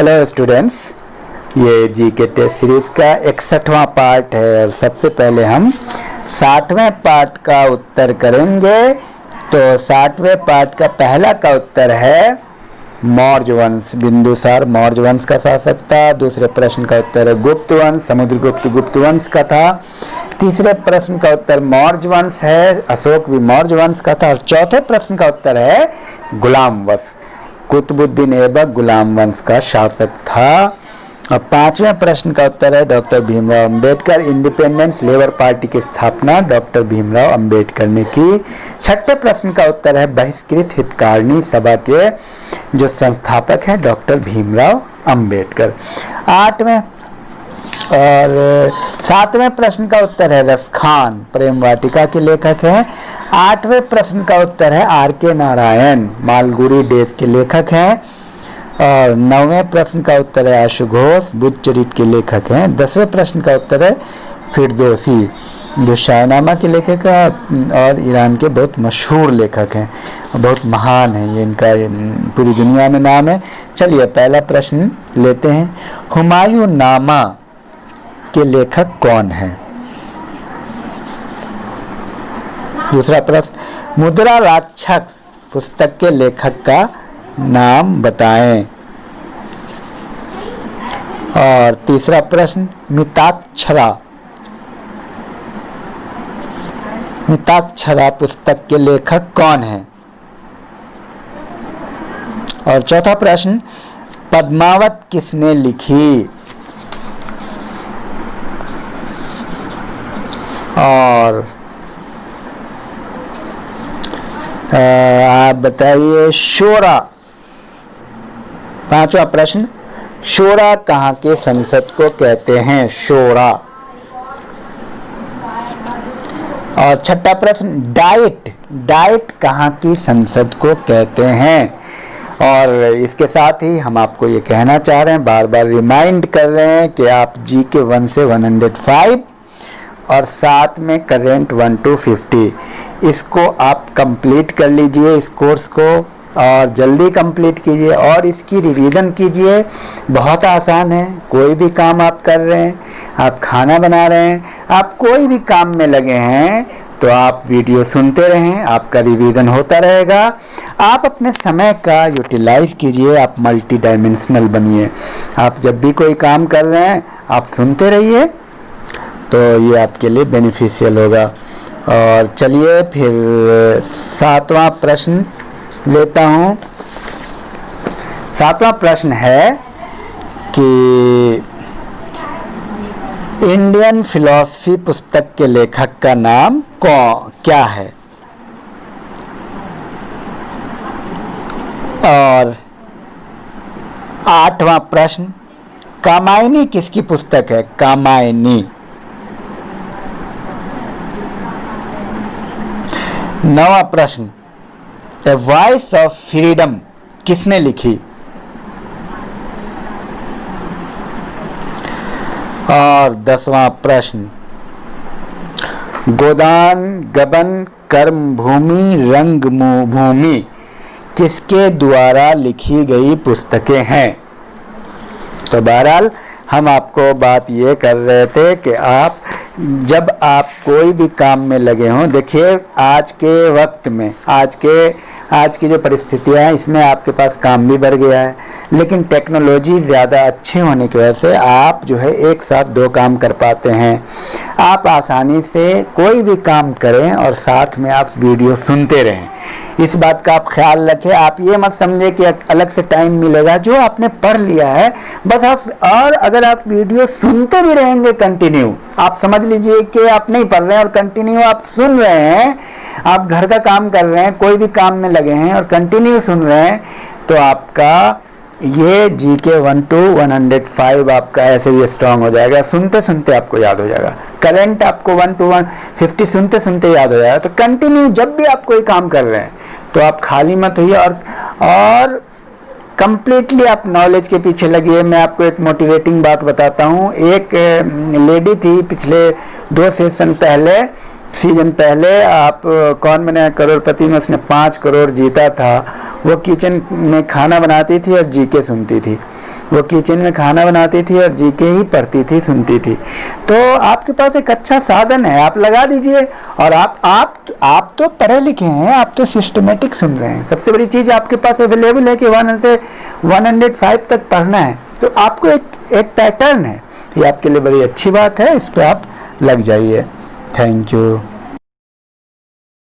Hello students, ये GK test series का 61वां part है और सबसे पहले हम 60वें पार्ट का उत्तर करेंगे। तो 60वें पार्ट का पहला का उत्तर है मौर्य वंश, बिंदुसार मौर्य वंश का शासक था। दूसरे प्रश्न का उत्तर है गुप्त वंश, समुद्रगुप्त गुप्त वंश का था। तीसरे प्रश्न का उत्तर मौर्य वंश है, अशोक भी मौर्य वंश का था। और चौथे प्रश्न का उत्तर है गुलाम वंश, कुतुबुद्दीन ऐबक गुलाम वंश का शासक था। और पांचवें प्रश्न का उत्तर है doctor Bhimrao Ambedkar, independence labour party की स्थापना डॉक्टर भीमराव अंबेडकर ने की। छठे प्रश्न का उत्तर है बहिष्कृत हितकारिणी सभा के जो संस्थापक हैं डॉक्टर भीमराव अंबेडकर। आठवें और सातवें प्रश्न का उत्तर है रसखान, प्रेम वाटिका के लेखक हैं। आठवें प्रश्न का उत्तर है आर के नारायण, मालगुडी डेज के लेखक हैं। और नौवें प्रश्न का उत्तर है आशु घोष, बुद्ध चरित्र के लेखक हैं। 10वें प्रश्न का उत्तर है फिरदौसी, जो शाहनामा के लेखक हैं और ईरान के बहुत मशहूर लेखक हैं, बहुत महान हैं ये, इनका पूरी दुनिया में नाम है। चलिए पहला प्रश्न लेते हैं, हुमायूं नामा के लेखक कौन है? दूसरा प्रश्न, मुद्रा राक्षस पुस्तक के लेखक का नाम बताएं। और तीसरा प्रश्न, मिताक्षरा पुस्तक के लेखक कौन है? और चौथा प्रश्न, पद्मावत किसने लिखी? और आप बताइए शोरा, पांचवा प्रश्न, शोरा कहाँ के संसद को कहते हैं? शोरा। और छठा प्रश्न, डाइट कहाँ की संसद को कहते हैं? और इसके साथ ही हम आपको ये कहना चाह रहे हैं, बार बार रिमाइंड कर रहे हैं कि आप जीके 1 से 105 और साथ में करेंट 1 to 50 इसको आप कंप्लीट कर लीजिए इस कोर्स को, और जल्दी कंप्लीट कीजिए और इसकी रिवीजन कीजिए। बहुत आसान है, कोई भी काम आप कर रहे हैं, आप खाना बना रहे हैं, आप कोई भी काम में लगे हैं तो आप वीडियो सुनते रहें, आपका रिवीजन होता रहेगा। आप अपने समय का यूटिलाइज कीजिए, आप मल्टी डायमेंशनल बनिए। आप जब भी कोई काम कर रहे हैं आप सुनते रहिए, तो ये आपके लिए बेनिफिशियल होगा। और चलिए फिर 7वां प्रश्न लेता हूँ। 7वां प्रश्न है कि इंडियन फिलॉसफी पुस्तक के लेखक का नाम क्या है? और 8वां प्रश्न, कामायनी किसकी पुस्तक है? कामायनी। 9वां प्रश्न, ए वॉइस ऑफ फ्रीडम किसने लिखी? और 10वां प्रश्न, गोदान गबन कर्म भूमि रंग भूमि किसके द्वारा लिखी गई पुस्तकें हैं? तो बहरहाल हम आपको बात ये कर रहे थे कि आप जब आप कोई भी काम में लगे हों, देखिए आज के वक्त में आज की जो परिस्थितियाँ हैं इसमें आपके पास काम भी बढ़ गया है, लेकिन टेक्नोलॉजी ज़्यादा अच्छी होने की वजह से आप जो है एक साथ 2 काम कर पाते हैं। आप आसानी से कोई भी काम करें और साथ में आप वीडियो सुनते रहें, इस बात का आप ख्याल रखें। आप ये मत समझे कि अलग से टाइम मिलेगा, जो आपने पढ़ लिया है बस आप, और अगर आप वीडियो सुनते भी रहेंगे कंटिन्यू, आप समझ लीजिए कि आप नहीं पढ़ रहे हैं और कंटिन्यू आप सुन रहे हैं, आप घर का काम कर रहे हैं, कोई भी काम में लगे हैं और कंटिन्यू सुन रहे हैं, तो आपका ये जीके 1 to 105 आपका ऐसे ही स्ट्रांग हो जाएगा। सुनते सुनते आपको याद हो जाएगा, करंट आपको 1 to 150 सुनते सुनते याद हो जाएगा। तो कंटिन्यू जब भी आप कोई काम कर रहे हैं तो आप खाली मत होइए और कंप्लीटली आप नॉलेज के पीछे लगिए। मैं आपको एक मोटिवेटिंग बात बताता हूँ। एक लेडी थी, पिछले 2 सेशन पहले सीजन पहले आप कौन बना करोड़पति में उसने 5 करोड़ जीता था, वो किचन में खाना बनाती थी और जीके सुनती थी। वो किचन में खाना बनाती थी और जीके ही पढ़ती थी, सुनती थी। तो आपके पास एक अच्छा साधन है, आप लगा दीजिए। और आप तो पढ़े लिखे हैं, आप तो सिस्टमेटिक सुन रहे हैं। सबसे बड़ी चीज़ आपके पास अवेलेबल है कि 1 से 105 तक पढ़ना है, तो आपको एक पैटर्न है। ये आपके लिए बड़ी अच्छी बात है, इस पर आप लग जाइए। Thank you.